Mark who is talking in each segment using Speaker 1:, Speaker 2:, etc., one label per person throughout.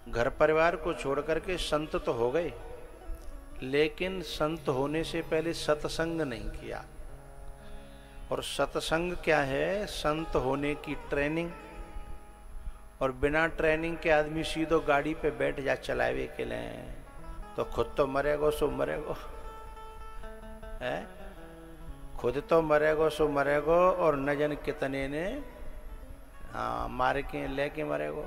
Speaker 1: घर परिवार को छोड़ करके संत तो हो गए, लेकिन संत होने से पहले सत्संग नहीं किया। और सत्संग क्या है? संत होने की ट्रेनिंग। और बिना ट्रेनिंग के आदमी सीधो गाड़ी पे बैठ जा चलावे के लिए, तो खुद तो मरेगो सो मरेगो है, खुद तो मरेगो सो मरेगो, और न जाने कितने ने मार के लेके मरेगो।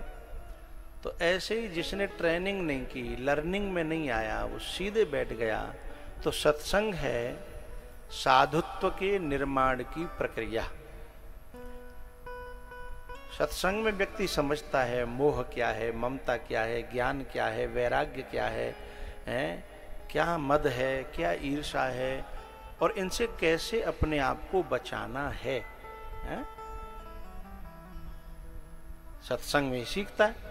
Speaker 1: तो ऐसे ही जिसने ट्रेनिंग नहीं की, लर्निंग में नहीं आया, वो सीधे बैठ गया। तो सत्संग है साधुत्व के निर्माण की प्रक्रिया। सत्संग में व्यक्ति समझता है मोह क्या है, ममता क्या है, ज्ञान क्या है, वैराग्य क्या है, क्या मद है, क्या ईर्ष्या है, और इनसे कैसे अपने आप को बचाना है, सत्संग में सीखता है।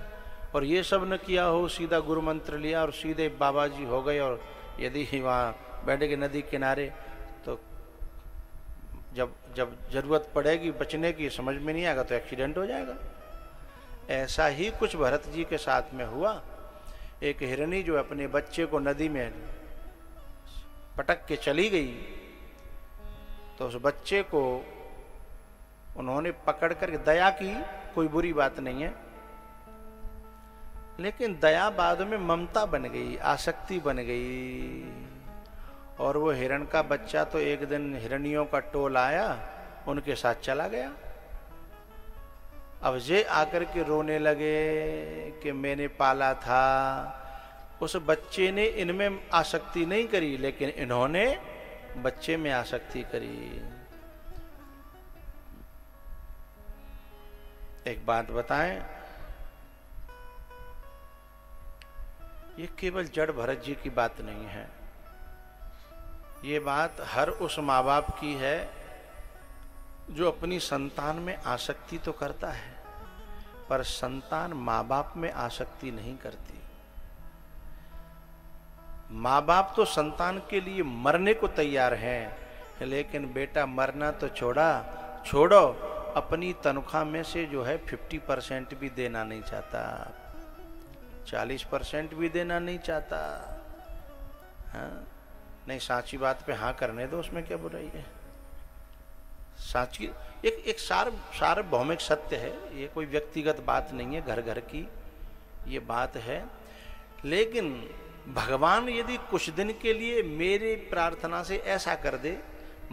Speaker 1: और ये सब न किया हो, सीधा गुरु मंत्र लिया और सीधे बाबा जी हो गए, और यदि वहाँ बैठ के नदी किनारे, तो जब जब जरूरत पड़ेगी बचने की, समझ में नहीं आएगा तो एक्सीडेंट हो जाएगा। ऐसा ही कुछ भरत जी के साथ में हुआ। एक हिरनी जो अपने बच्चे को नदी में पटक के चली गई, तो उस बच्चे को उन्होंने पकड़ कर दया की, कोई बुरी बात नहीं है, लेकिन दया बाद में ममता बन गई, आसक्ति बन गई। और वो हिरण का बच्चा तो एक दिन हिरनियों का टोल आया, उनके साथ चला गया। अब ये आकर के रोने लगे कि मैंने पाला था। उस बच्चे ने इनमें आसक्ति नहीं करी, लेकिन इन्होंने बच्चे में आसक्ति करी। एक बात बताएं, ये केवल जड़ भरत जी की बात नहीं है, ये बात हर उस माँ बाप की है जो अपनी संतान में आसक्ति तो करता है, पर संतान माँ बाप में आसक्ति नहीं करती। माँ बाप तो संतान के लिए मरने को तैयार हैं, लेकिन बेटा मरना तो छोड़ो, अपनी तनख्वाह में से जो है 50% भी देना नहीं चाहता, 40% भी देना नहीं चाहता। हाँ, नहीं, साची बात पे हाँ करने दो, उसमें क्या बुराई है। साची एक सार्वभौमिक सत्य है, ये कोई व्यक्तिगत बात नहीं है, घर घर की ये बात है। लेकिन भगवान यदि कुछ दिन के लिए मेरी प्रार्थना से ऐसा कर दे,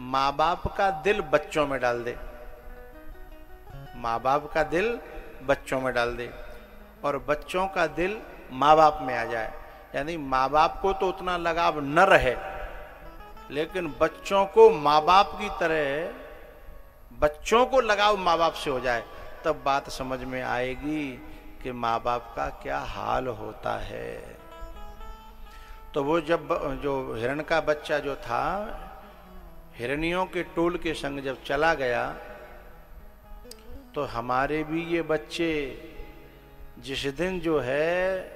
Speaker 1: माँ बाप का दिल बच्चों में डाल दे, माँ बाप का दिल बच्चों में डाल दे, और बच्चों का दिल माँ बाप में आ जाए, यानी माँ बाप को तो उतना लगाव न रहे, लेकिन बच्चों को माँ बाप की तरह, बच्चों को लगाव माँ बाप से हो जाए, तब बात समझ में आएगी कि माँ बाप का क्या हाल होता है। तो वो जब जो हिरण का बच्चा जो था, हिरनियों के टोल के संग जब चला गया, तो हमारे भी ये बच्चे जिस दिन जो है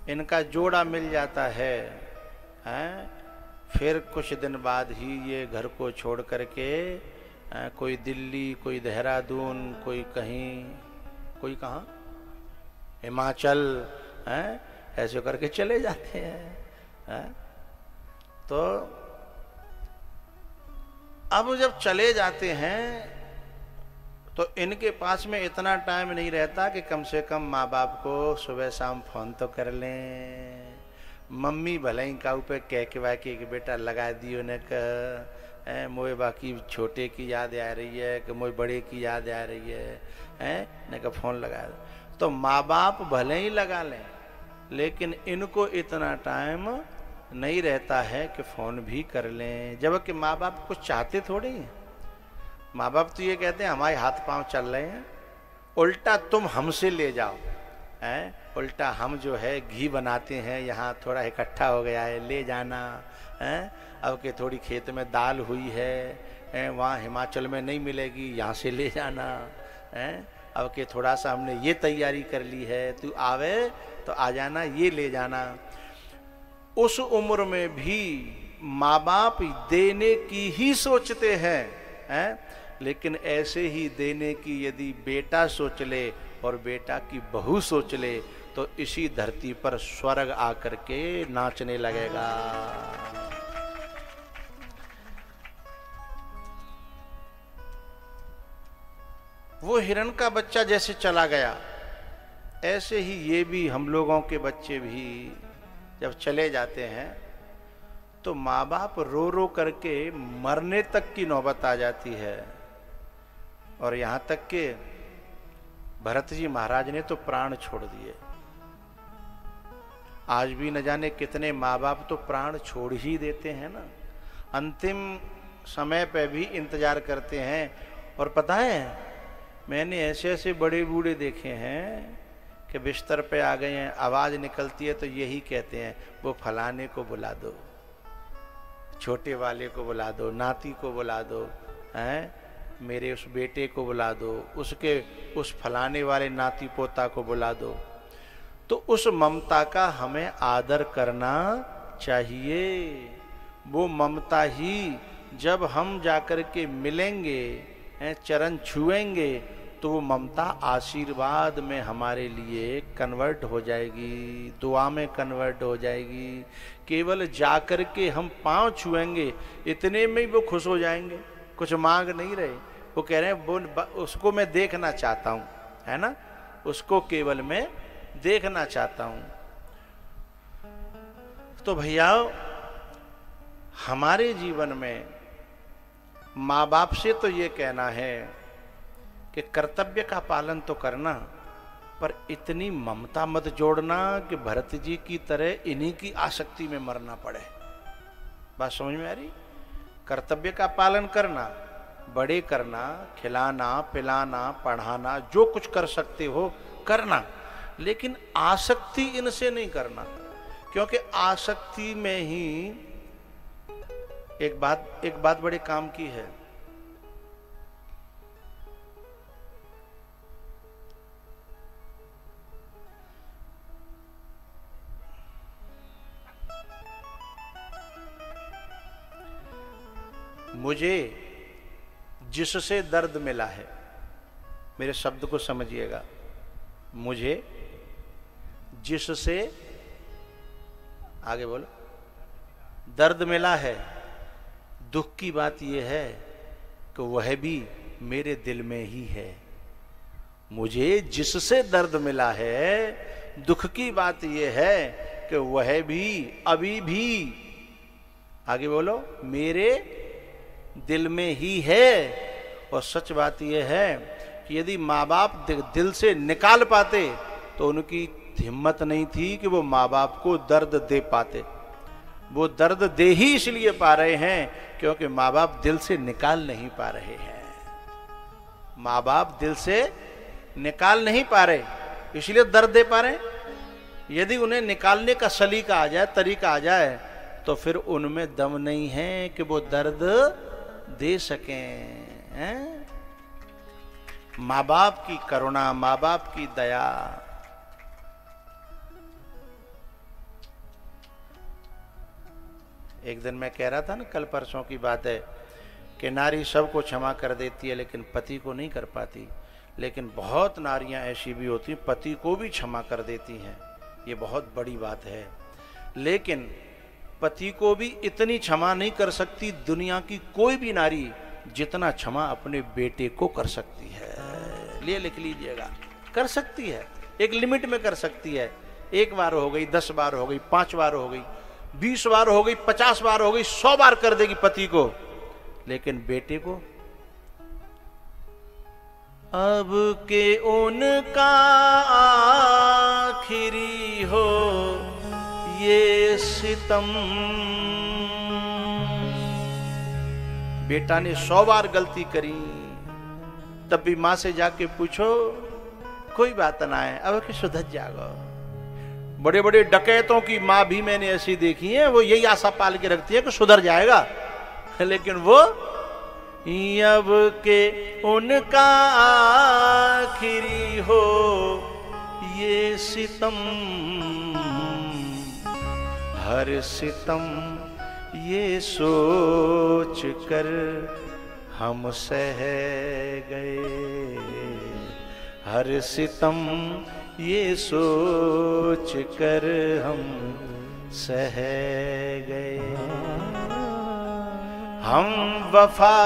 Speaker 1: इनका जोड़ा मिल जाता है, फिर कुछ दिन बाद ही ये घर को छोड़ करके कोई दिल्ली, कोई देहरादून, कोई कहीं, कोई कहाँ, हिमाचल, ऐसे करके चले जाते हैं। तो अब जब चले जाते हैं तो इनके पास में इतना टाइम नहीं रहता कि कम से कम माँ बाप को सुबह शाम फोन तो कर लें। मम्मी भले ही का ऊपर कह के बाकी कि बेटा लगा दियो ने का, मोए बाकी छोटे की याद आ रही है कि मोए बड़े की याद आ रही है, ने का फोन लगा दो। तो माँ बाप भले ही लगा लें, लेकिन इनको इतना टाइम नहीं रहता है कि फोन भी कर लें, जबकि माँ बाप कुछ चाहते थोड़े ही। माँ बाप तो ये कहते हैं हमारे हाथ पांव चल रहे हैं, उल्टा तुम हमसे ले जाओ, उल्टा हम जो है घी बनाते हैं, यहाँ थोड़ा इकट्ठा हो गया है, ले जाना, अब के थोड़ी खेत में दाल हुई है, वहाँ हिमाचल में नहीं मिलेगी, यहाँ से ले जाना, अब के थोड़ा सा हमने ये तैयारी कर ली है, तू आवे तो आ जाना, ये ले जाना। उस उम्र में भी माँ बाप देने की ही सोचते हैं, लेकिन ऐसे ही देने की यदि बेटा सोच ले और बेटा की बहू सोच ले, तो इसी धरती पर स्वर्ग आकर के नाचने लगेगा। वो हिरण का बच्चा जैसे चला गया, ऐसे ही ये भी हम लोगों के बच्चे भी जब चले जाते हैं तो माँ बाप रो रो करके मरने तक की नौबत आ जाती है। और यहां तक कि भरत जी महाराज ने तो प्राण छोड़ दिए। आज भी न जाने कितने माँ बाप तो प्राण छोड़ ही देते हैं ना, अंतिम समय पे भी इंतजार करते हैं। और पता है, मैंने ऐसे ऐसे बड़े बूढ़े देखे हैं कि बिस्तर पे आ गए हैं, आवाज निकलती है तो यही कहते हैं, वो फलाने को बुला दो, छोटे वाले को बुला दो, नाती को बुला दो, हैं, मेरे उस बेटे को बुला दो, उसके उस फलाने वाले नाती पोता को बुला दो। तो उस ममता का हमें आदर करना चाहिए। वो ममता ही जब हम जाकर के मिलेंगे, चरण छुएंगे, तो वो ममता आशीर्वाद में हमारे लिए कन्वर्ट हो जाएगी, दुआ में कन्वर्ट हो जाएगी। केवल जाकर के हम पांव छुएंगे, इतने में ही वो खुश हो जाएंगे, कुछ मांग नहीं रहे। वो कह रहे हैं वो उसको मैं देखना चाहता हूं, है ना, उसको केवल मैं देखना चाहता हूं। तो भैया, हमारे जीवन में माँ बाप से तो ये कहना है कि कर्तव्य का पालन तो करना, पर इतनी ममता मत जोड़ना कि भरत जी की तरह इन्हीं की आसक्ति में मरना पड़े। बात समझ में आ रही? कर्तव्य का पालन करना, बड़े करना, खिलाना पिलाना पढ़ाना, जो कुछ कर सकते हो करना, लेकिन आसक्ति इनसे नहीं करना। क्योंकि आसक्ति में ही एक बात बड़े काम की है। मुझे जिससे दर्द मिला है, मेरे शब्द को समझिएगा, मुझे जिससे, आगे बोलो, दर्द मिला है, दुख की बात यह है कि वह भी मेरे दिल में ही है। मुझे जिससे दर्द मिला है, दुख की बात यह है कि वह भी अभी भी, आगे बोलो, मेरे दिल में ही है। और सच बात यह है कि यदि माँ बाप दिल से निकाल पाते तो उनकी हिम्मत नहीं थी कि वो माँ बाप को दर्द दे पाते। वो दर्द दे ही इसलिए पा रहे हैं क्योंकि माँ बाप दिल से निकाल नहीं पा रहे हैं। माँ बाप दिल से निकाल नहीं पा रहे, इसलिए दर्द दे पा रहे हैं। यदि उन्हें निकालने का सलीका आ जाए, तरीका आ जाए, तो फिर उनमें दम नहीं है कि वो दर्द दे सकें। हैं? माँ बाप की करुणा, माँ बाप की दया। एक दिन मैं कह रहा था ना, कल परसों की बात है, कि नारी सबको क्षमा कर देती है लेकिन पति को नहीं कर पाती। लेकिन बहुत नारियां ऐसी भी होती हैं पति को भी क्षमा कर देती हैं, ये बहुत बड़ी बात है। लेकिन पति को भी इतनी क्षमा नहीं कर सकती दुनिया की कोई भी नारी जितना क्षमा अपने बेटे को कर सकती है। लिए लिख लीजिएगा, कर सकती है, एक लिमिट में कर सकती है। 1 बार हो गई, 10 बार हो गई, 5 बार हो गई, 20 बार हो गई, 50 बार हो गई, 100 बार कर देगी पति को, लेकिन बेटे को अब के उनका आखिरी हो ये सितम। बेटा ने 100 बार गलती करी, तब भी मां से जाके पूछो, कोई बात ना है, अब कि सुधर जाओ। बड़े बड़े डकैतों की मां भी मैंने ऐसी देखी है, वो यही आशा पाल के रखती है कि सुधर जाएगा, लेकिन वो अब के उनका आखिरी हो ये सितम, हर सितम ये सोच कर हम सह गए, हर सितम ये सोच कर हम सह गए। हम वफा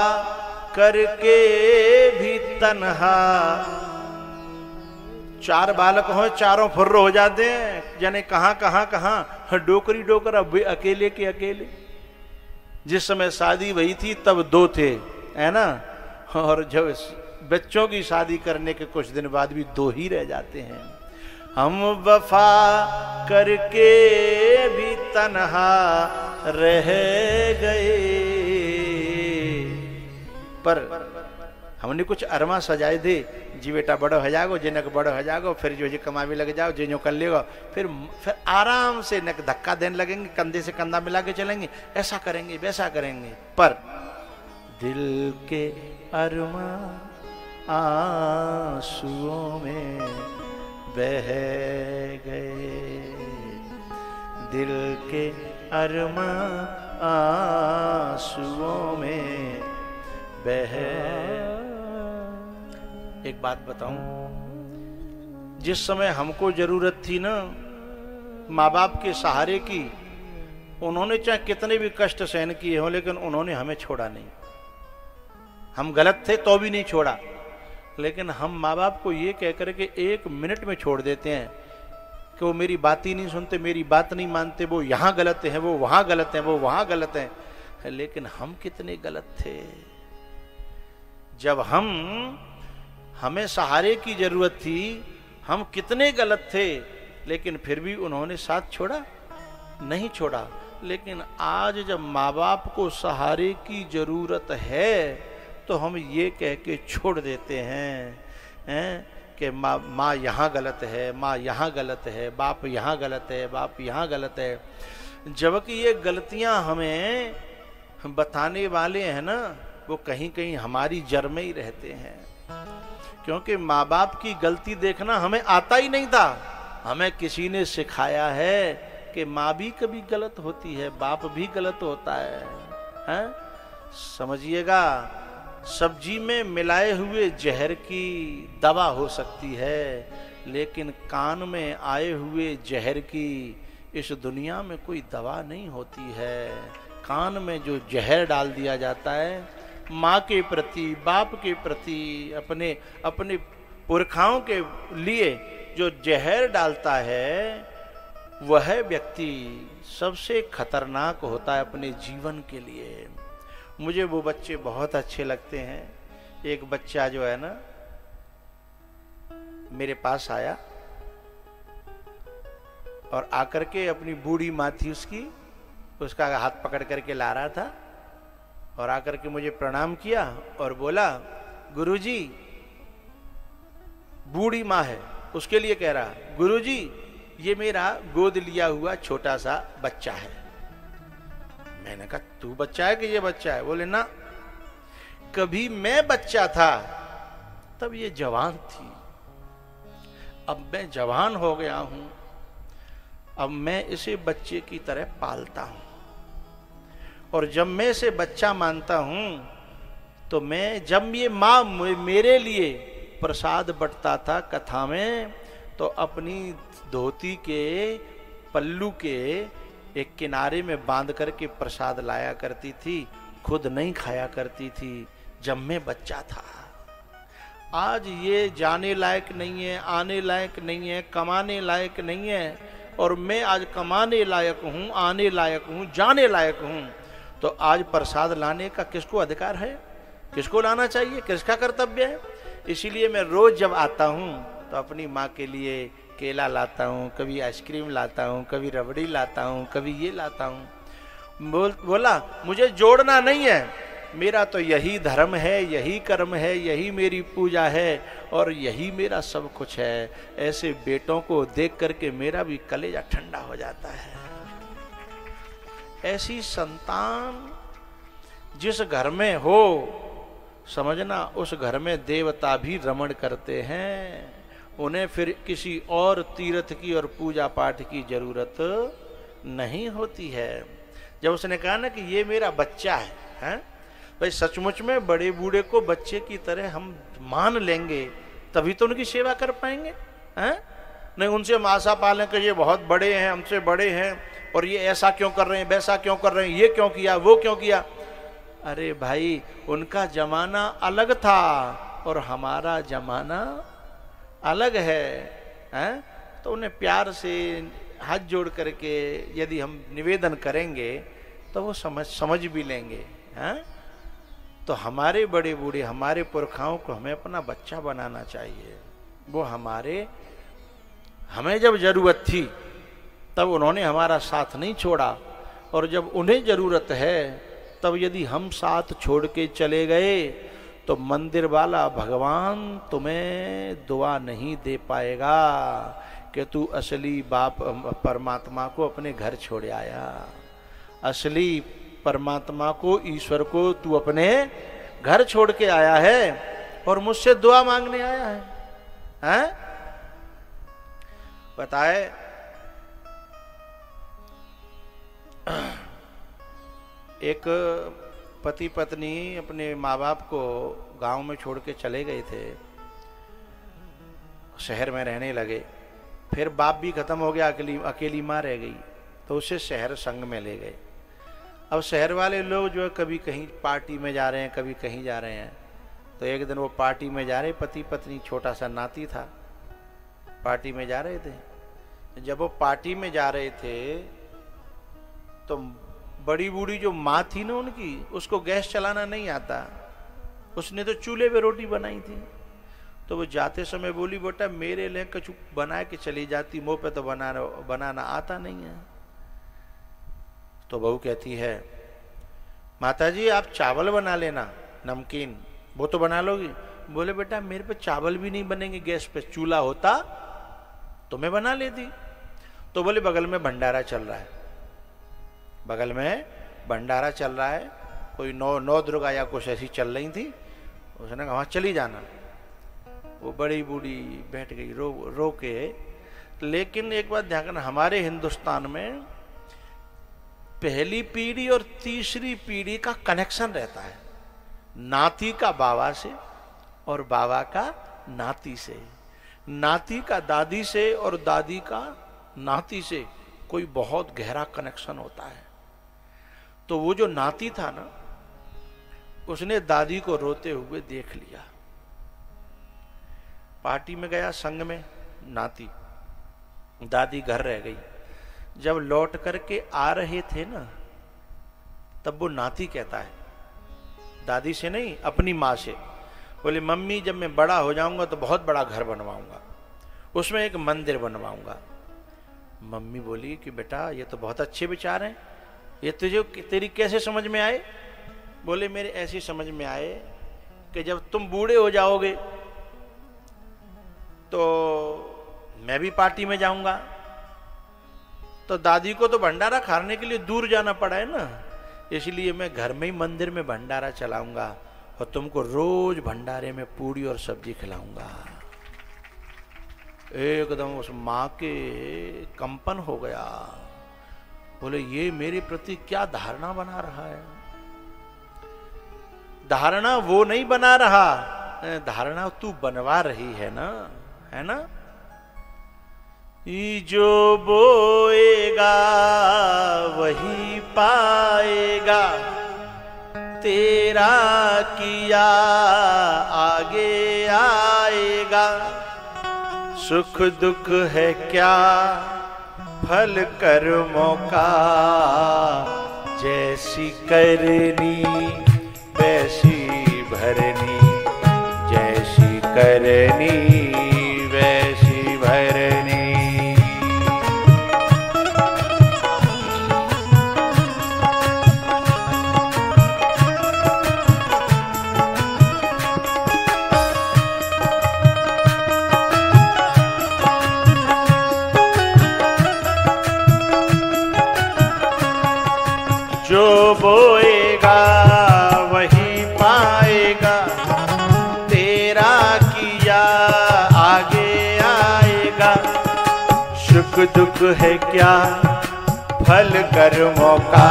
Speaker 1: करके भी तन्हा, चार बालक हो, चारों फुर्र हो जाते हैं, जाने कहां कहां कहां, डोकरी डोकर, अब वे अकेले के अकेले। जिस समय शादी हुई थी तब दो थे, है ना, और जब बच्चों की शादी करने के कुछ दिन बाद भी दो ही रह जाते हैं। हम वफा करके भी तन्हा रह गए, पर हमने कुछ अरमा सजाए थे, जी बेटा बड़ो हो जाओ, जिनक बड़ो हो जाओ, फिर जो जी कमा में लग जाओ, जो कर लेगा, फिर आराम से नक धक्का देने लगेंगे, कंधे से कंधा मिला के चलेंगे, ऐसा करेंगे वैसा करेंगे। पर दिल के अरमा आंसुओं में बह गए, दिल के अरमा आंसुओं में बह। एक बात बताऊं, जिस समय हमको जरूरत थी ना माँ बाप के सहारे की, उन्होंने चाहे कितने भी कष्ट सहन किए हो, लेकिन उन्होंने हमें छोड़ा नहीं। हम गलत थे तो भी नहीं छोड़ा, लेकिन हम माँ बाप को ये कह करके एक मिनट में छोड़ देते हैं कि वो मेरी बात ही नहीं सुनते, मेरी बात नहीं मानते, वो यहाँ गलत है, वो वहां गलत है, वो वहां गलत है। लेकिन हम कितने गलत थे। जब हमें सहारे की जरूरत थी, हम कितने गलत थे, लेकिन फिर भी उन्होंने साथ छोड़ा नहीं छोड़ा। लेकिन आज जब माँ बाप को सहारे की जरूरत है तो हम ये कह के छोड़ देते हैं कि माँ यहाँ गलत है, माँ यहाँ गलत है, बाप यहाँ गलत है, बाप यहाँ गलत है। जबकि ये गलतियाँ हमें बताने वाले हैं ना, वो कहीं कहीं हमारी जड़ में ही रहते हैं। क्योंकि माँ बाप की गलती देखना हमें आता ही नहीं था, हमें किसी ने सिखाया है कि माँ भी कभी गलत होती है, बाप भी गलत होता है? समझिएगा, सब्जी में मिलाए हुए जहर की दवा हो सकती है, लेकिन कान में आए हुए जहर की इस दुनिया में कोई दवा नहीं होती है। कान में जो जहर डाल दिया जाता है, माँ के प्रति, बाप के प्रति, अपने पुरखाओं के लिए जो जहर डालता है, वह व्यक्ति सबसे खतरनाक होता है अपने जीवन के लिए। मुझे वो बच्चे बहुत अच्छे लगते हैं। एक बच्चा जो है ना मेरे पास आया और आकर के अपनी बूढ़ी माँ थी उसका हाथ पकड़ करके ला रहा था, और आकर के मुझे प्रणाम किया और बोला, गुरुजी, बूढ़ी माँ है उसके लिए कह रहा, गुरुजी ये मेरा गोद लिया हुआ छोटा सा बच्चा है। मैंने कहा, तू बच्चा है कि ये बच्चा है? बोले ना, कभी मैं बच्चा था तब ये जवान थी, अब मैं जवान हो गया हूं, अब मैं इसे बच्चे की तरह पालता हूं, और जब मैं इसे बच्चा मानता हूं तो मैं, जब ये माँ मेरे लिए प्रसाद बंटता था कथा में, तो अपनी धोती के पल्लू के एक किनारे में बांध करके प्रसाद लाया करती थी, खुद नहीं खाया करती थी जब मैं बच्चा था। आज ये जाने लायक नहीं है, आने लायक नहीं है, कमाने लायक नहीं है, और मैं आज कमाने लायक हूं, आने लायक हूं, जाने लायक हूं, तो आज प्रसाद लाने का किसको अधिकार है? किसको लाना चाहिए? किसका कर्तव्य है? इसीलिए मैं रोज जब आता हूं तो अपनी माँ के लिए केला लाता हूँ, कभी आइसक्रीम लाता हूँ, कभी रबड़ी लाता हूँ, कभी ये लाता हूँ। बोला, मुझे जोड़ना नहीं है, मेरा तो यही धर्म है, यही कर्म है, यही मेरी पूजा है, और यही मेरा सब कुछ है। ऐसे बेटों को देख करके मेरा भी कलेजा ठंडा हो जाता है। ऐसी संतान जिस घर में हो, समझना उस घर में देवता भी रमण करते हैं, उन्हें फिर किसी और तीर्थ की और पूजा पाठ की जरूरत नहीं होती है। जब उसने कहा ना कि ये मेरा बच्चा है, भाई सचमुच में बड़े बूढ़े को बच्चे की तरह हम मान लेंगे, तभी तो उनकी सेवा कर पाएंगे, हैं? नहीं उनसे हम आशा पालें कि ये बहुत बड़े हैं, हमसे बड़े हैं, और ये ऐसा क्यों कर रहे हैं, वैसा क्यों कर रहे हैं, ये क्यों किया, वो क्यों किया। अरे भाई, उनका जमाना अलग था और हमारा जमाना अलग है? तो उन्हें प्यार से हाथ जोड़ करके यदि हम निवेदन करेंगे तो वो समझ भी लेंगे, हैं? तो हमारे बड़े बूढ़े, हमारे पुरखाओं को हमें अपना बच्चा बनाना चाहिए। वो हमें जब जरूरत थी तब उन्होंने हमारा साथ नहीं छोड़ा, और जब उन्हें जरूरत है तब यदि हम साथ छोड़ के चले गए तो मंदिर वाला भगवान तुम्हें दुआ नहीं दे पाएगा कि तू असली बाप परमात्मा को अपने घर छोड़ आया, असली परमात्मा को, ईश्वर को तू अपने घर छोड़ के आया है और मुझसे दुआ मांगने आया है, हैं? बताए एक पति पत्नी अपने माँ बाप को गांव में छोड़ के चले गए थे, शहर में रहने लगे। फिर बाप भी खत्म हो गया, अकेली माँ रह गई, तो उसे शहर संग में ले गए। अब शहर वाले लोग जो है कभी कहीं पार्टी में जा रहे हैं, कभी कहीं जा रहे हैं। तो एक दिन वो पार्टी में जा रहे, पति पत्नी, छोटा सा नाती था, पार्टी में जा रहे थे। जब वो पार्टी में जा रहे थे तो बड़ी बूढ़ी जो माँ थी ना उनकी, उसको गैस चलाना नहीं आता, उसने तो चूल्हे पे रोटी बनाई थी। तो वो जाते समय बोली, बेटा मेरे लिए कुछ बना के चली जाती, मुंह पे तो बनाना आता नहीं है। तो बहू कहती है, माताजी आप चावल बना लेना, नमकीन वो तो बना लोगी। बोले बेटा मेरे पे चावल भी नहीं बनेंगे गैस पे, चूल्हा होता तो मैं बना लेती। तो बोले बगल में भंडारा चल रहा है, बगल में भंडारा चल रहा है, कोई नौ दुर्गा या कुछ ऐसी चल रही थी। उसने कहा वहां चली जाना। वो बड़ी बूढ़ी बैठ गई रो के। लेकिन एक बात ध्यान रखना, हमारे हिंदुस्तान में पहली पीढ़ी और तीसरी पीढ़ी का कनेक्शन रहता है, नाती का बाबा से और बाबा का नाती से, नाती का दादी से और दादी का नाती से कोई बहुत गहरा कनेक्शन होता है। तो वो जो नाती था ना, उसने दादी को रोते हुए देख लिया। पार्टी में गया संग में नाती, दादी घर रह गई। जब लौट करके आ रहे थे ना, तब वो नाती कहता है, दादी से नहीं अपनी माँ से, बोले मम्मी जब मैं बड़ा हो जाऊंगा तो बहुत बड़ा घर बनवाऊंगा, उसमें एक मंदिर बनवाऊंगा। मम्मी बोली कि बेटा ये तो बहुत अच्छे विचार हैं, ये तुझे तेरी कैसे समझ में आए? बोले मेरे ऐसी समझ में आए कि जब तुम बूढ़े हो जाओगे तो मैं भी पार्टी में जाऊंगा, तो दादी को तो भंडारा खाने के लिए दूर जाना पड़ा है ना, इसलिए मैं घर में ही मंदिर में भंडारा चलाऊंगा और तुमको रोज भंडारे में पूड़ी और सब्जी खिलाऊंगा। एकदम उस माँ के कंपन हो गया। बोले ये मेरे प्रति क्या धारणा बना रहा है? धारणा वो नहीं बना रहा, धारणा तू बनवा रही है ना, है ना? जो बोएगा वही पाएगा, तेरा किया आगे आएगा। सुख दुख है क्या फल कर्मों का, जैसी करनी वैसी भरनी, जैसी करनी वैसी भरनी। जो बोएगा वही पाएगा, तेरा किया आगे आएगा। सुख दुख है क्या फल कर्मों का,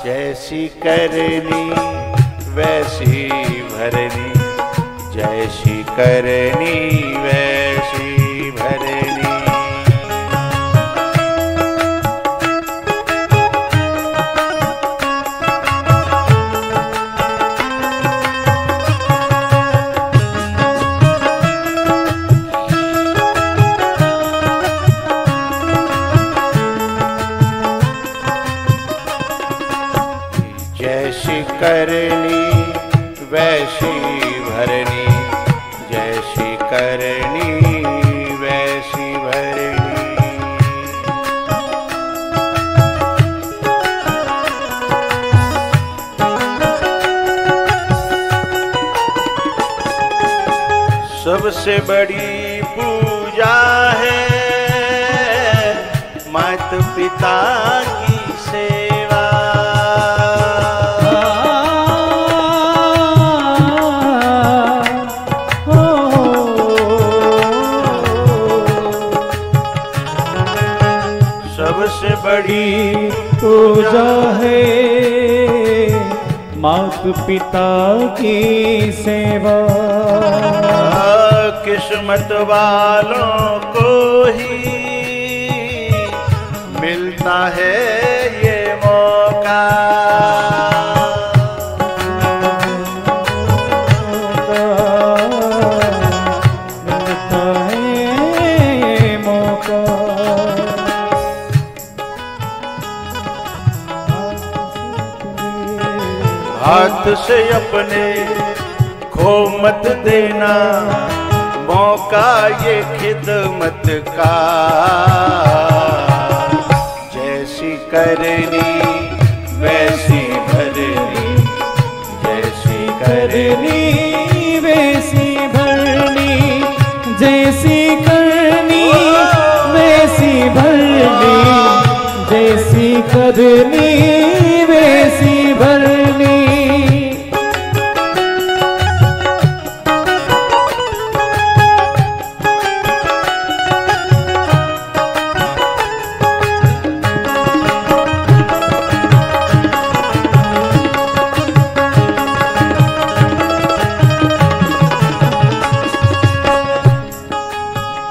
Speaker 1: जैसी करनी वैसी भरनी, जैसी करनी वैसी भरनी। करनी वैसी भरनी, जैसी करनी वैसी भरनी। सबसे बड़ी पूजा है माता पिता की सेवा। सबसे बड़ी
Speaker 2: पूजा है माता पिता की सेवा।
Speaker 1: किस्मत वालों को ही मिलता है ये मौका।
Speaker 2: मिलता है ये मौका।
Speaker 1: हाथ से अपने खो मत देना मौका ये खिदमत का। जैसी करनी वैसी भरनी, जैसी करनी
Speaker 2: वैसी भरनी, जैसी करनी वैसी भरनी, जैसी करनी वैसी भरनी।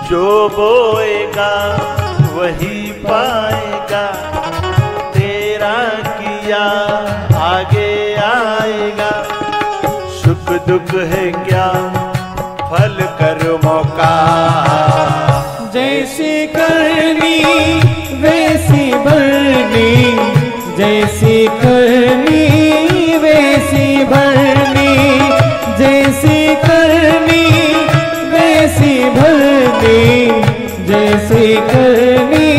Speaker 1: जो बोएगा वही पाएगा, तेरा किया आगे आएगा। सुख दुख है क्या फल कर्मों का।
Speaker 2: जैसी करनी वैसी भरनी, जैसी करनी वैसी भरनी, जैसी करनी वैसी भरनी, जैसी करनी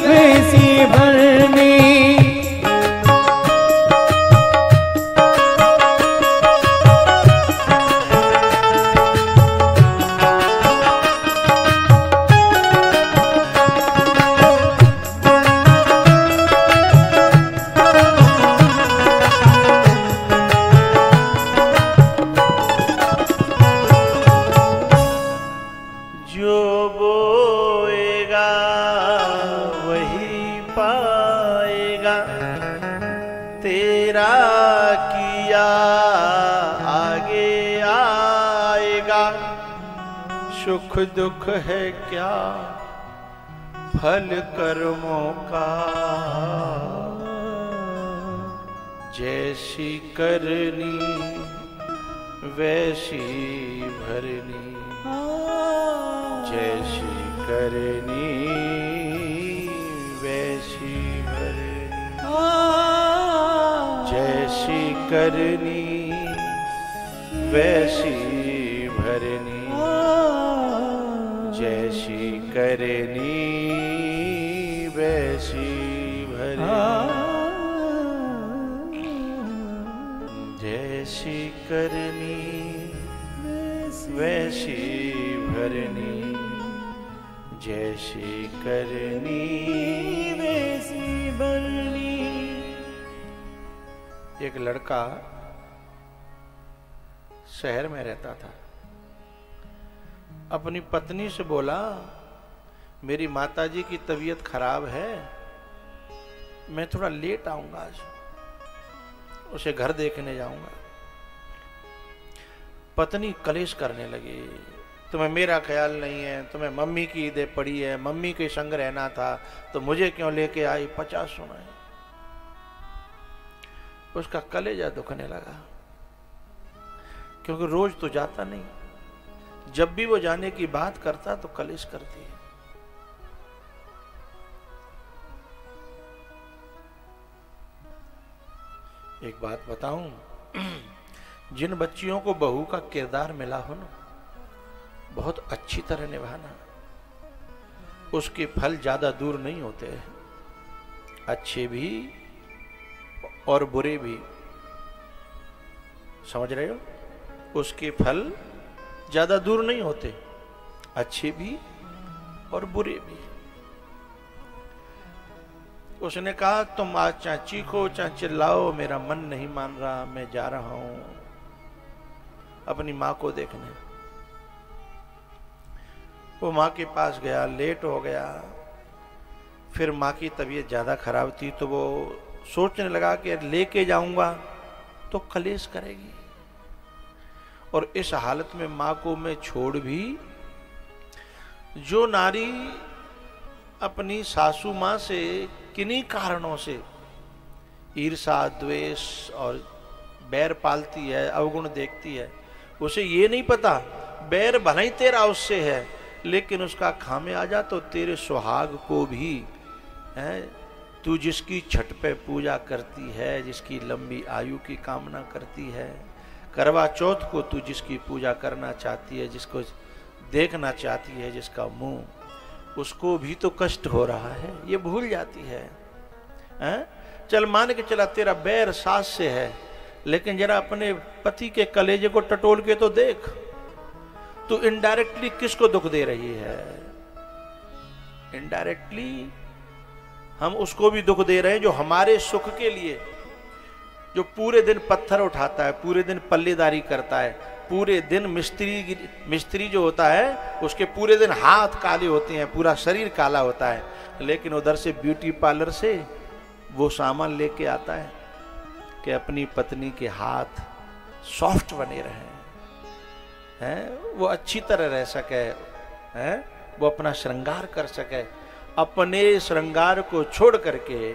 Speaker 2: वैसी भरनी।
Speaker 1: जो बोएगा वही पाएगा, तेरा किया आगे आएगा। सुख दुख है क्या फल कर्मों का। जैसी करनी वैसी भरनी, जैसी करनी वैसी भरनी, जैसी करनी वैसी भरनी, जैसी करनी वैसी भरनी, जैसी करनी वैसी भरनी, जैसी करनी वैसी भरनी। एक लड़का शहर में रहता था। अपनी पत्नी से बोला, मेरी माताजी की तबीयत खराब है, मैं थोड़ा लेट आऊंगा आज, उसे घर देखने जाऊंगा। पत्नी कलेश करने लगी, तुम्हें मेरा ख्याल नहीं है, तुम्हें मम्मी की ईदें पड़ी है, मम्मी के संग रहना था तो मुझे क्यों लेके आई, 50 सुनाए। उसका कलेजा दुखने लगा, क्योंकि रोज तो जाता नहीं, जब भी वो जाने की बात करता तो कलेश करती है। एक बात बताऊं, जिन बच्चियों को बहू का किरदार मिला हो ना, बहुत अच्छी तरह निभाना, उसके फल ज्यादा दूर नहीं होते हैं, अच्छे भी और बुरे भी। समझ रहे हो? उसके फल ज्यादा दूर नहीं होते, अच्छे भी और बुरे भी। उसने कहा तुम आज चाहे चीखो चाहे चिल्लाओ, मेरा मन नहीं मान रहा, मैं जा रहा हूं अपनी मां को देखने। वो मां के पास गया, लेट हो गया। फिर मां की तबीयत ज्यादा खराब थी तो वो सोचने लगा कि लेके जाऊंगा तो कलेश करेगी, और इस हालत में मां को मैं छोड़ भी, जो नारी अपनी सासू मां से किन्हीं कारणों से ईर्षा द्वेष और बैर पालती है, अवगुण देखती है, उसे ये नहीं पता बैर भले ही तेरा उससे है, लेकिन उसका खामियाजा तो तेरे सुहाग को भी है। तू जिसकी छठ पे पूजा करती है, जिसकी लंबी आयु की कामना करती है, करवा चौथ को तू जिसकी पूजा करना चाहती है, जिसको देखना चाहती है, जिसका मुंह, उसको भी तो कष्ट हो रहा है, ये भूल जाती है। चल मान के चला तेरा बैर सास से है, लेकिन जरा अपने पति के कलेजे को टटोल के तो देख, तू इनडायरेक्टली किसको दुख दे रही है? इनडायरेक्टली हम उसको भी दुख दे रहे हैं जो हमारे सुख के लिए, जो पूरे दिन पत्थर उठाता है, पूरे दिन पल्लेदारी करता है, पूरे दिन मिस्त्री जो होता है उसके पूरे दिन हाथ काले होते हैं, पूरा शरीर काला होता है, लेकिन उधर से ब्यूटी पार्लर से वो सामान लेके आता है कि अपनी पत्नी के हाथ सॉफ्ट बने रहे हैं, वो अच्छी तरह रह सके, वो अपना श्रृंगार कर सके। अपने श्रृंगार को छोड़ करके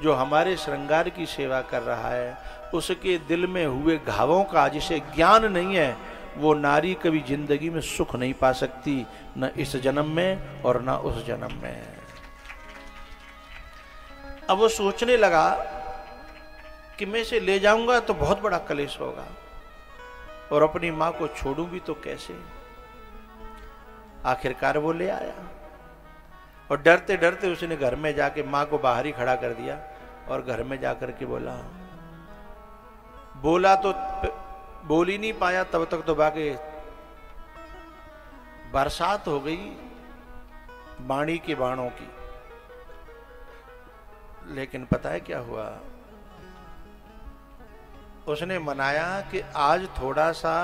Speaker 1: जो हमारे श्रृंगार की सेवा कर रहा है, उसके दिल में हुए घावों का जिसे ज्ञान नहीं है, वो नारी कभी जिंदगी में सुख नहीं पा सकती, न इस जन्म में और न उस जन्म में। अब वो सोचने लगा कि मैं इसे ले जाऊंगा तो बहुत बड़ा कलेश होगा, और अपनी मां को छोड़ूं भी तो कैसे। आखिरकार वो ले आया, और डरते डरते उसने घर में जाके मां को बाहर ही खड़ा कर दिया, और घर में जाकर के बोला तो बोल ही नहीं पाया, तब तक तो बाकी बरसात हो गई बाणी के बाणों की। लेकिन पता है क्या हुआ? उसने मनाया कि आज थोड़ा सा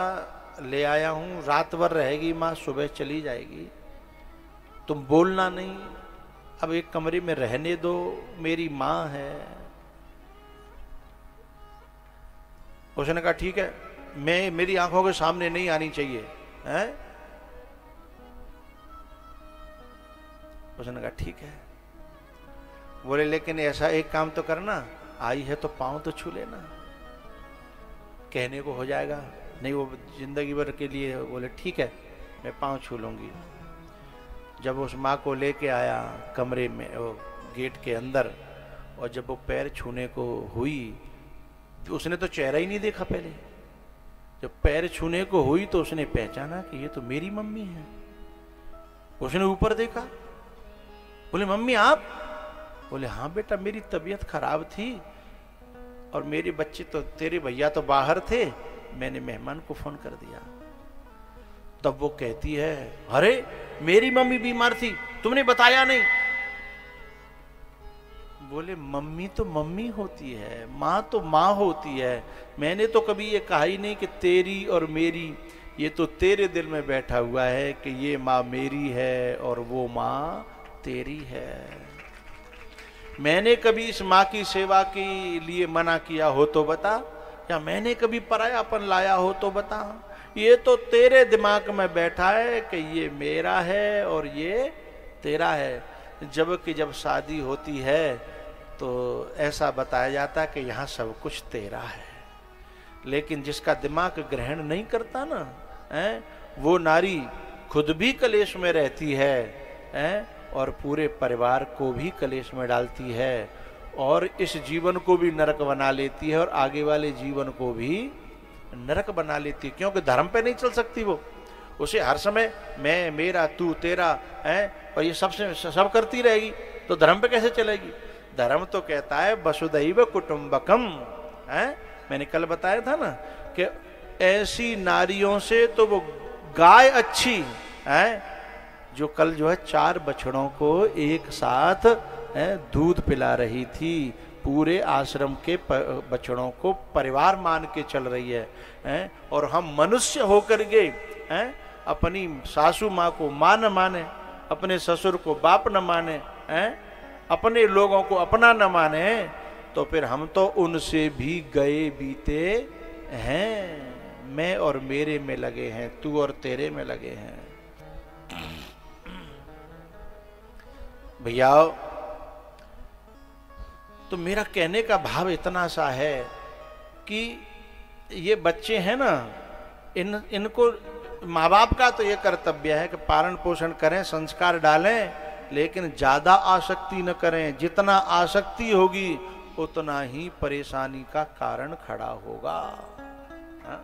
Speaker 1: ले आया हूं, रात भर रहेगी मां, सुबह चली जाएगी, तुम बोलना नहीं, अब एक कमरे में रहने दो, मेरी मां है। उसने कहा ठीक है, मैं मेरी आंखों के सामने नहीं आनी चाहिए, हैं? उसने कहा ठीक है। बोले लेकिन ऐसा एक काम तो करना, आई है तो पांव तो छू लेना, कहने को हो जाएगा, नहीं वो जिंदगी भर के लिए। बोले ठीक है, मैं पांव छू लूंगी। जब उस माँ को लेके आया कमरे में, वो गेट के अंदर, और जब वो पैर छूने को हुई, उसने तो चेहरा ही नहीं देखा पहले। जब पैर छूने को हुई तो उसने पहचाना कि ये तो मेरी मम्मी है। उसने ऊपर देखा, बोले मम्मी आप? बोले हाँ बेटा, मेरी तबीयत खराब थी और मेरे बच्चे तो, तेरे भैया तो बाहर थे, मैंने मेहमान को फोन कर दिया। तब वो कहती है अरे मेरी मम्मी बीमार थी, तुमने बताया नहीं। बोले मम्मी तो मम्मी होती है, माँ तो माँ होती है, मैंने तो कभी ये कहा ही नहीं कि तेरी और मेरी, ये तो तेरे दिल में बैठा हुआ है कि ये माँ मेरी है और वो माँ तेरी है। मैंने कभी इस माँ की सेवा के लिए मना किया हो तो बता, या मैंने कभी परायापन लाया हो तो बता। ये तो तेरे दिमाग में बैठा है कि ये मेरा है और ये तेरा है, जबकि जब शादी होती है तो ऐसा बताया जाता है कि यहाँ सब कुछ तेरा है। लेकिन जिसका दिमाग ग्रहण नहीं करता ना, वो नारी खुद भी कलेश में रहती है, और पूरे परिवार को भी कलेश में डालती है। और इस जीवन को भी नरक बना लेती है और आगे वाले जीवन को भी नरक बना लेती है, क्योंकि धर्म पे नहीं चल सकती वो। उसे हर समय मैं, मेरा, तू, तेरा है और ये सब करती रहेगी, तो धर्म पे कैसे चलेगी? धर्म तो कहता है वसुधैव कुटुंबकम है। मैंने कल बताया था ना कि ऐसी नारियों से तो वो गाय अच्छी है जो कल जो है 4 बछड़ों को एक साथ दूध पिला रही थी, पूरे आश्रम के बछड़ों को परिवार मान के चल रही है। और हम मनुष्य होकर के अपनी सासू माँ को माँ न माने, अपने ससुर को बाप न माने, अपने लोगों को अपना न माने, तो फिर हम तो उनसे भी गए बीते हैं। मैं और मेरे में लगे हैं, तू और तेरे में लगे हैं। भैया तो मेरा कहने का भाव इतना सा है कि ये बच्चे हैं ना, इनको माँ बाप का तो ये कर्तव्य है कि पालन पोषण करें, संस्कार डालें, लेकिन ज्यादा आसक्ति न करें। जितना आसक्ति होगी उतना ही परेशानी का कारण खड़ा होगा। हा?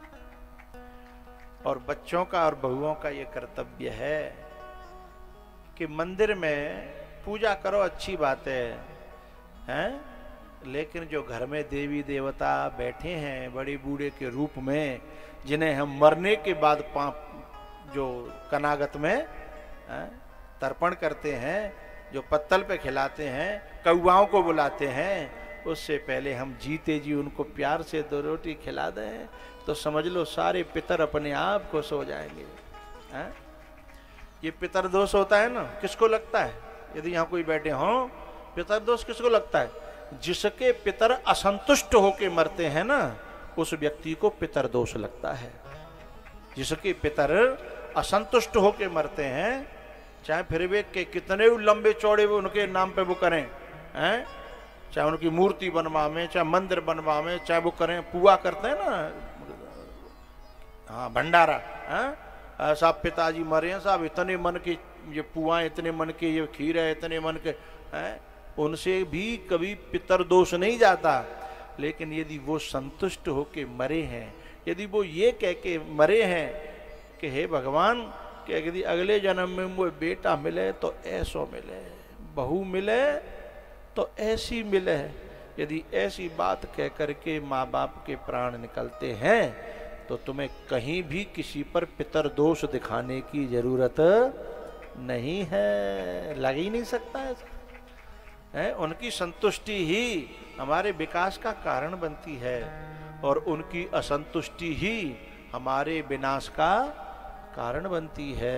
Speaker 1: और बच्चों का और बहुओं का ये कर्तव्य है कि मंदिर में पूजा करो, अच्छी बात है, लेकिन जो घर में देवी देवता बैठे हैं बड़े बूढ़े के रूप में, जिन्हें हम मरने के बाद जो कनागत में तर्पण करते हैं, जो पत्तल पे खिलाते हैं, कौआओं को बुलाते हैं, उससे पहले हम जीते जी उनको प्यार से 2 रोटी खिला दें तो समझ लो सारे पितर अपने आप को सो जाएंगे। ये पितर दोष होता है ना, किसको लगता है? यदि यहाँ कोई बैठे हों, पितर दोष किसको लगता है? जिसके पितर असंतुष्ट होके मरते हैं ना, उस व्यक्ति को पितर दोष लगता है। जिसके पितर असंतुष्ट होके मरते हैं, चाहे फिर वे के कितने लंबे चौड़े वो उनके नाम पे वो करें, चाहे उनकी मूर्ति बनवावे, चाहे मंदिर बनवावे, चाहे वो करें, पुआ करते हैं ना, हाँ भंडारा, साहब पिताजी मरे हैं साहब, इतने मन की ये पुआ, इतने मन के ये खीर है, इतने मन के उनसे भी कभी पितर दोष नहीं जाता। लेकिन यदि वो संतुष्ट होके मरे हैं, यदि वो ये कह के मरे हैं कि हे भगवान कि यदि अगले जन्म में वो बेटा मिले तो ऐसो मिले, बहू मिले तो ऐसी मिले, यदि ऐसी बात कह करके माँ बाप के प्राण निकलते हैं तो तुम्हें कहीं भी किसी पर पितर दोष दिखाने की जरूरत नहीं है, लग ही नहीं सकता है। उनकी संतुष्टि ही हमारे विकास का कारण बनती है और उनकी असंतुष्टि ही हमारे विनाश का कारण बनती है।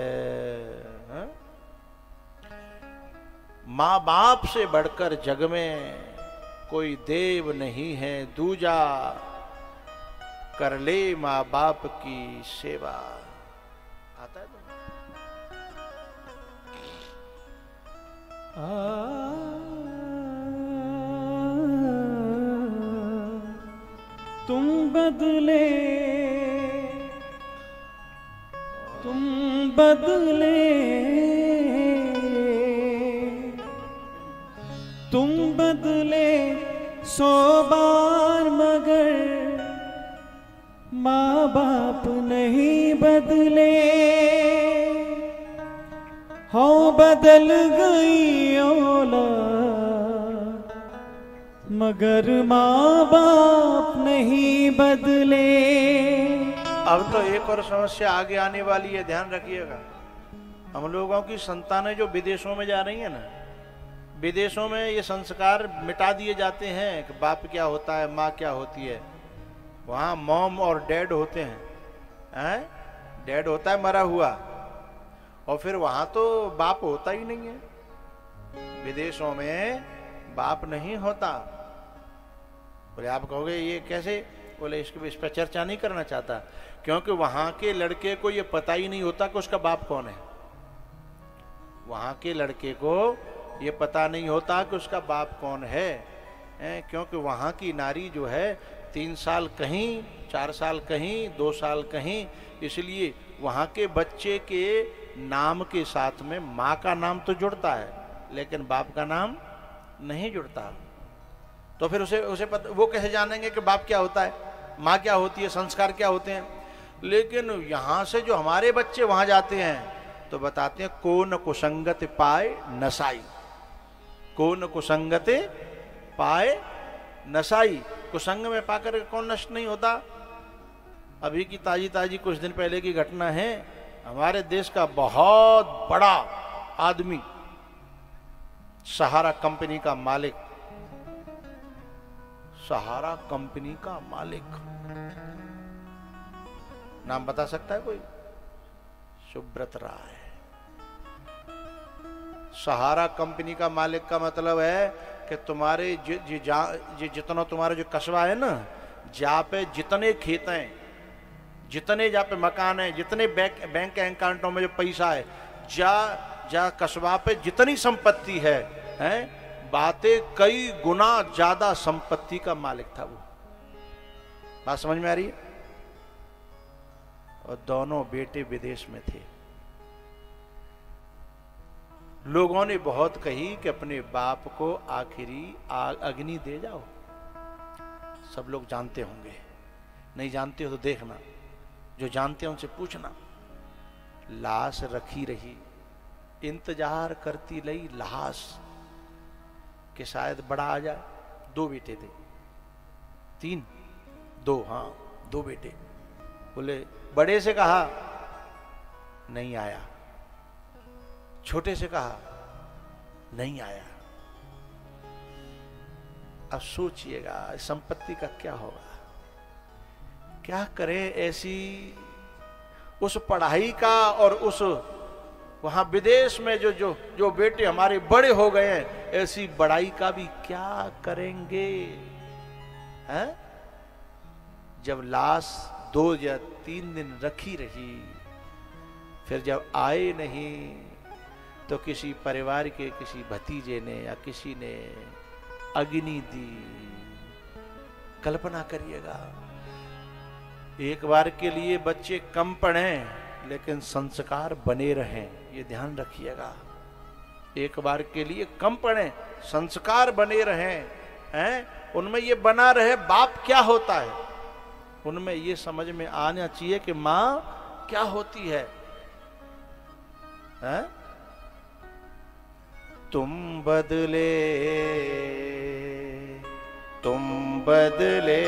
Speaker 1: माँ बाप से बढ़कर जग में कोई देव नहीं है दूजा, कर ले माँ बाप की सेवा। आता है
Speaker 2: तुम बदले, तुम बदले, तुम बदले 100 बार मगर माँ बाप नहीं बदले। हो बदल गई औलाद मगर माँ बाप नहीं बदले।
Speaker 1: अब तो एक और समस्या आगे आने वाली है, ध्यान रखिएगा। हम लोगों की संतानें जो विदेशों में जा रही है ना, विदेशों में ये संस्कार मिटा दिए जाते हैं कि बाप क्या होता है, माँ क्या होती है। वहाँ मॉम और डैड होते हैं, डैड होता है मरा हुआ, और फिर वहाँ तो बाप होता ही नहीं है। विदेशों में बाप नहीं होता। बोले आप कहोगे ये कैसे? बोले इस पर चर्चा नहीं करना चाहता, क्योंकि वहाँ के लड़के को ये पता ही नहीं होता कि उसका बाप कौन है। वहाँ के लड़के को ये पता नहीं होता कि उसका बाप कौन है, क्योंकि वहाँ की नारी जो है 3 साल कहीं, 4 साल कहीं, 2 साल कहीं, इसलिए वहाँ के बच्चे के नाम के साथ में माँ का नाम तो जुड़ता है लेकिन बाप का नाम नहीं जुड़ता। तो फिर उसे वो कैसे जानेंगे कि बाप क्या होता है, माँ क्या होती है, संस्कार क्या होते हैं। लेकिन यहां से जो हमारे बच्चे वहां जाते हैं तो बताते हैं कौन कुसंगत पाए नसाई, कौन कुसंगत पाए नसाई। कुसंग में पाकर कौन नष्ट नहीं होता। अभी की ताजी ताजी कुछ दिन पहले की घटना है, हमारे देश का बहुत बड़ा आदमी, सहारा कंपनी का मालिक, सहारा कंपनी का मालिक, नाम बता सकता है कोई? सुब्रत राय। सहारा कंपनी का मालिक का मतलब है कि तुम्हारे जितना तुम्हारा जो कस्बा है ना, जहां पे जितने खेत हैं, जितने जहाँ पे मकान है, जितने बैंक अकाउंटों में जो पैसा है, जा कस्बा पे जितनी संपत्ति है, बातें कई गुना ज्यादा संपत्ति का मालिक था वो। बात समझ में आ रही है? और दोनों बेटे विदेश में थे। लोगों ने बहुत कही कि अपने बाप को आखिरी अग्नि दे जाओ। सब लोग जानते होंगे, नहीं जानते हो तो देखना, जो जानते हैं उनसे पूछना। लाश रखी रही, इंतजार करती रही लाश कि शायद बड़ा आ जाए। 2 बेटे थे, 3, 2, हाँ 2 बेटे। बोले, बड़े से कहा नहीं आया, छोटे से कहा नहीं आया। अब सोचिएगा संपत्ति का क्या होगा, क्या करें ऐसी उस पढ़ाई का, और उस वहां विदेश में जो बेटे हमारे बड़े हो गए हैं, ऐसी बड़ाई का भी क्या करेंगे हैं? जब लाश 2 या 3 दिन रखी रही, फिर जब आए नहीं तो किसी परिवार के किसी भतीजे ने या किसी ने अग्नि दी। कल्पना करिएगा, एक बार के लिए बच्चे कम पढ़ें लेकिन संस्कार बने रहें, ये ध्यान रखिएगा। एक बार के लिए कम पढ़ें, संस्कार बने रहें, हैं? उनमें ये बना रहे बाप क्या होता है, उनमें ये समझ में आना चाहिए कि माँ क्या होती है, हैं? तुम बदले, तुम बदले,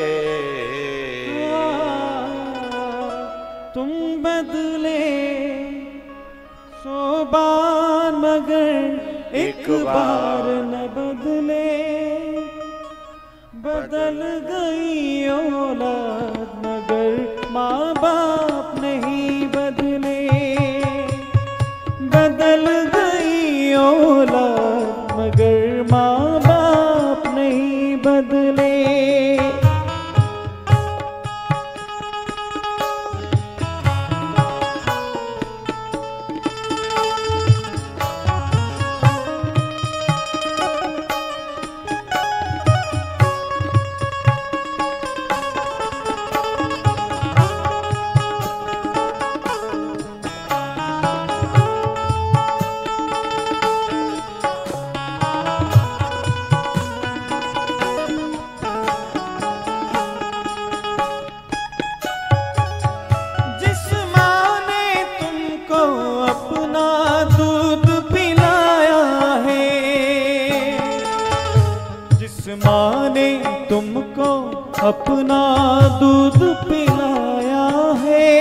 Speaker 2: तुम बदले 100 बार मगर एक बार न बदले। बदल गई औलाद मगर माँ बाप नहीं बदले। बदल गई औलाद मगर माँ बाप नहीं बदले। अपना दूध पिलाया है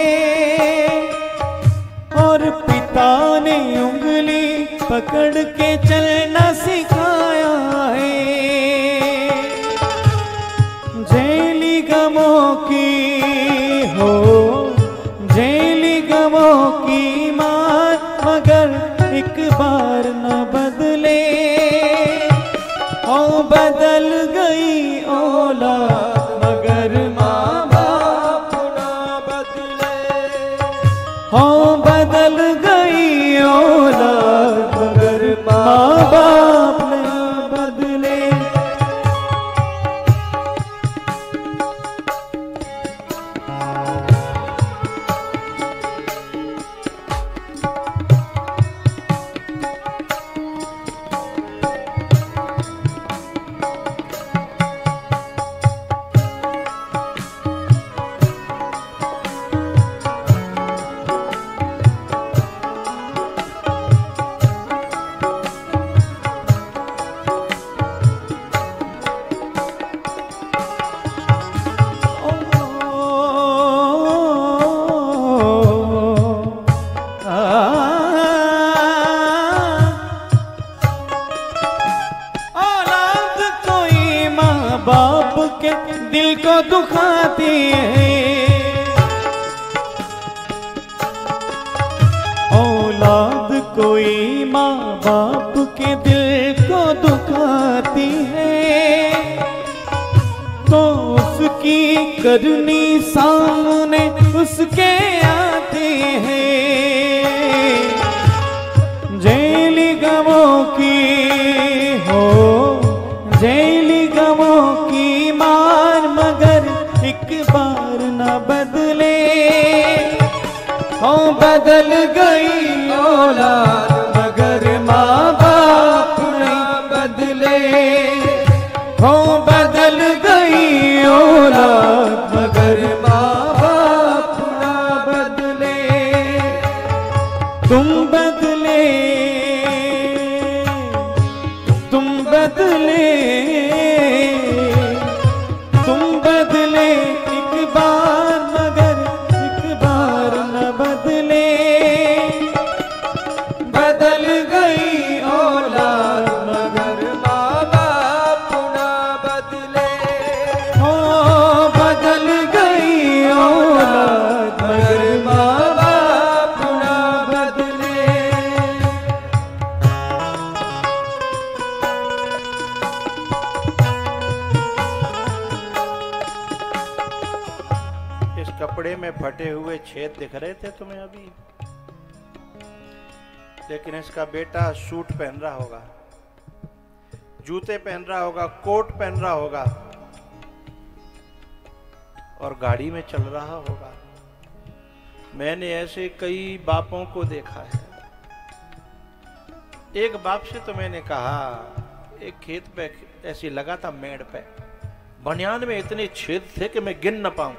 Speaker 2: और पिता ने उंगली पकड़ के चलना सिखाया है। झेली गमों की हो, झेली गमों की मार मगर एक बार न बदले। ओ बदल गई औलाद मगर माँ बाप ना बदले। हो बदल गई औलाद मगर माँ बाप ना बदले। बाप के दिल को दुखाती है। औलाद कोई माँ बाप के दिल को दुखाती है, तो उसकी करनी सामने उसके आती है। जेली गमों की हो, जेली गमों की मार, मगर एक बार न बदले। हो बदल गई औलाद मगर माँ बाप नहीं बदले। हो बदल गई औलाद मगर माँ बाप ना बदले। तुम बदले, तुम बदले, तुम बदले एक बार मगर एक बार न बदले। बदल गई औलाद मगर माँ बाप ना बदले। हो बदल गई औलाद मगर माँ बाप ना बदले।
Speaker 1: इस कपड़े में फटे हुए छेद दिख रहे थे तुम्हें अभी, लेकिन इसका बेटा सूट पहन रहा होगा, जूते पहन रहा होगा, कोट पहन रहा होगा और गाड़ी में चल रहा होगा। मैंने ऐसे कई बापों को देखा है। एक बाप से तो मैंने कहा, एक खेत पे ऐसी लगा था मेड़ पे, बनियान में इतने छेद थे कि मैं गिन न पाऊं।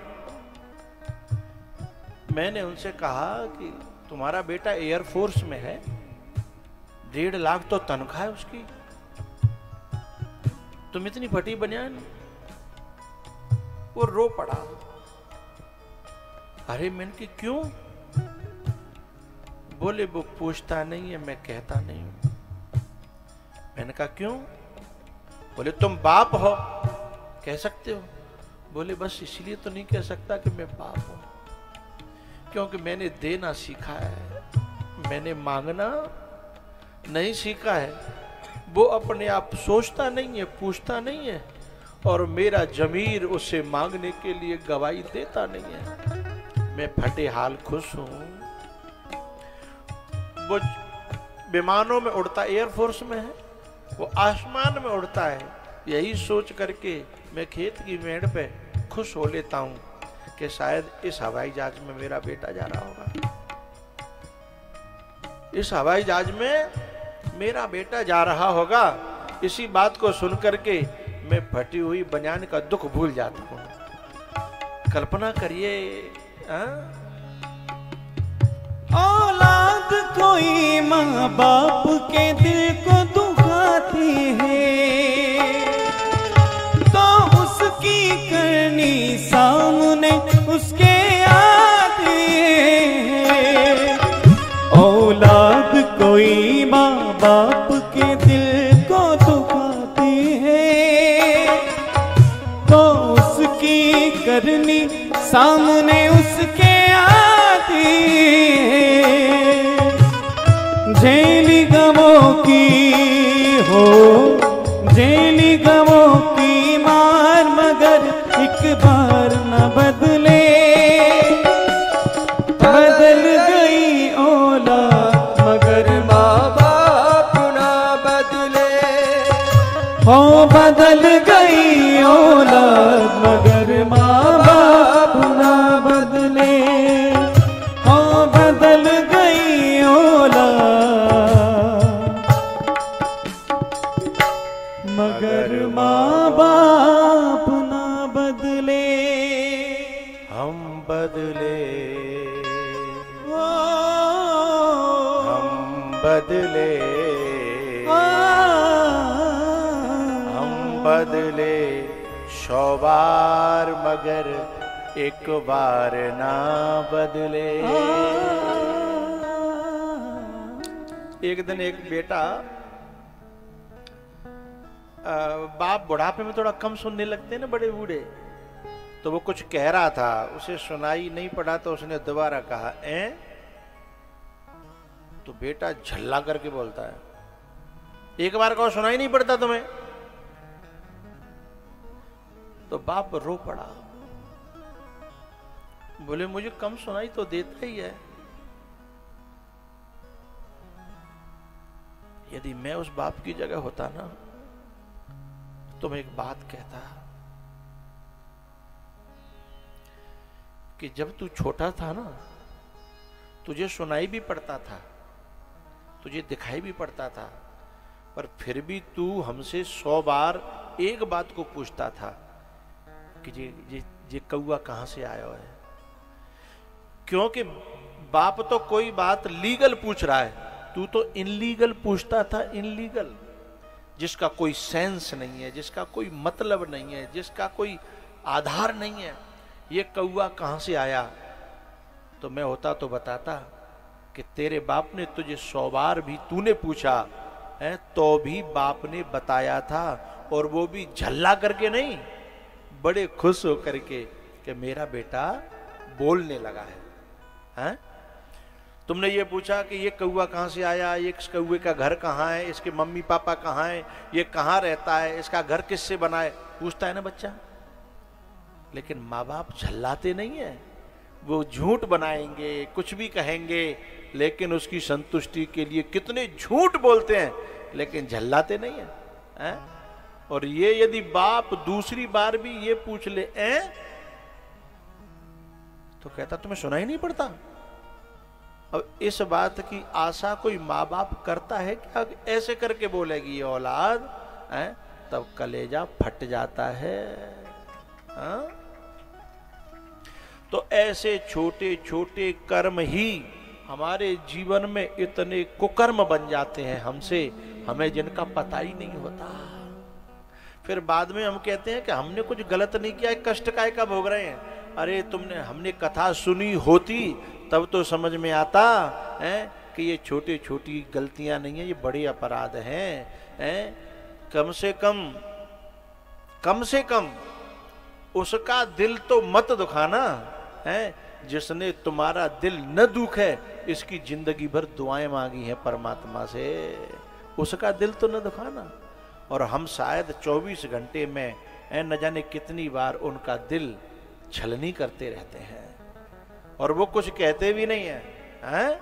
Speaker 1: मैंने उनसे कहा कि तुम्हारा बेटा एयरफोर्स में है, 1.5 लाख तो तनख्वाह है उसकी, तुम इतनी फटी बनियान। वो रो पड़ा। अरे मैंने कि क्यों? बोले वो पूछता नहीं है, मैं कहता नहीं हूं। मैंने कहा क्यों? बोले तुम बाप हो, कह सकते हो। बोले बस इसलिए तो नहीं कह सकता कि मैं बाप हूं, क्योंकि मैंने देना सीखा है, मैंने मांगना नहीं सीखा है। वो अपने आप सोचता नहीं है, पूछता नहीं है, और मेरा जमीर उसे मांगने के लिए गवाही देता नहीं है। मैं फटे हाल खुश हूं। वो विमानों में उड़ता, एयरफोर्स में है, वो आसमान में उड़ता है। यही सोच करके मैं खेत की मेड़ पे खुश हो लेता हूं कि शायद इस हवाई जहाज में मेरा बेटा जा रहा होगा, इस हवाई जहाज में मेरा बेटा जा रहा होगा। इसी बात को सुन करके मैं फटी हुई बनियान का दुख भूल जाता हूं। कल्पना करिए,
Speaker 2: औलाद कोई माँ बाप के दिल को दुखाती है, तो उसकी करनी सामने उसके आती है। औलाद कोई माँ बाप के दिल को दुखाती है, तो उसकी करनी सामने उसके आती है। जेली गमों की हो, जेली गमों की मार, मगर एक बार न बदले। बदल गई औलाद मगर माँ बाप न बदले। हो बदल गई औलाद मगर माँ बाप न बदले। हो बदल गई औलाद मगर माँ बाप न बदले।
Speaker 1: हम बदले, हम बदले, हम बदले 100 बार मगर एक बार ना बदले। एक दिन एक बेटा बाप बुढ़ापे में थोड़ा कम सुनने लगते हैं ना बड़े बूढ़े। तो वो कुछ कह रहा था, उसे सुनाई नहीं पड़ा, तो उसने दोबारा कहा ए? तो बेटा झल्ला करके बोलता है, एक बार कहो सुनाई नहीं पड़ता तुम्हें? तो बाप रो पड़ा, बोले मुझे कम सुनाई तो देता ही है। यदि मैं उस बाप की जगह होता ना तो मैं एक बात कहता कि जब तू छोटा था ना, तुझे सुनाई भी पड़ता था, तुझे दिखाई भी पड़ता था, पर फिर भी तू हमसे 100 बार एक बात को पूछता था कि ये कौआ कहां से आया है। क्योंकि बाप तो कोई बात लीगल पूछ रहा है, तू तो इनलीगल पूछता था, इनलीगल, जिसका कोई सेंस नहीं है, जिसका कोई मतलब नहीं है, जिसका कोई आधार नहीं है। ये कौआ कहां से आया? तो मैं होता तो बताता कि तेरे बाप ने तुझे 100 बार भी तूने पूछा है तो भी बाप ने बताया था, और वो भी झल्ला करके नहीं, बड़े खुश होकर के कि मेरा बेटा बोलने लगा है। हैं? तुमने ये पूछा कि ये कौआ कहां से आया, ये इस कौए का घर कहां है, इसके मम्मी पापा कहां है, ये कहां रहता है, इसका घर किससे बना है, पूछता है ना बच्चा। लेकिन माँ बाप झल्लाते नहीं है, वो झूठ बनाएंगे, कुछ भी कहेंगे, लेकिन उसकी संतुष्टि के लिए कितने झूठ बोलते हैं, लेकिन झल्लाते नहीं है, हैं? और ये यदि बाप दूसरी बार भी ये पूछ ले तो कहता तुम्हें सुनाई नहीं पड़ता। अब इस बात की आशा कोई माँ बाप करता है क्या? ऐसे करके बोलेगी ये औलाद, हैं? तब कलेजा फट जाता है। हाँ? तो ऐसे छोटे छोटे कर्म ही हमारे जीवन में इतने कुकर्म बन जाते हैं हमसे, हमें जिनका पता ही नहीं होता। फिर बाद में हम कहते हैं कि हमने कुछ गलत नहीं किया, कष्ट काय का भोग रहे हैं। अरे हमने कथा सुनी होती तब तो समझ में आता है कि ये छोटी छोटी गलतियां नहीं है, ये बड़े अपराध हैं। कम से कम उसका दिल तो मत दुखाना है जिसने तुम्हारा दिल न दुखे। इसकी जिंदगी भर दुआएं मांगी हैं परमात्मा से, उसका दिल तो न दुखाना। और हम शायद 24 घंटे में न जाने कितनी बार उनका दिल छलनी करते रहते हैं, और वो कुछ कहते भी नहीं है, हैं?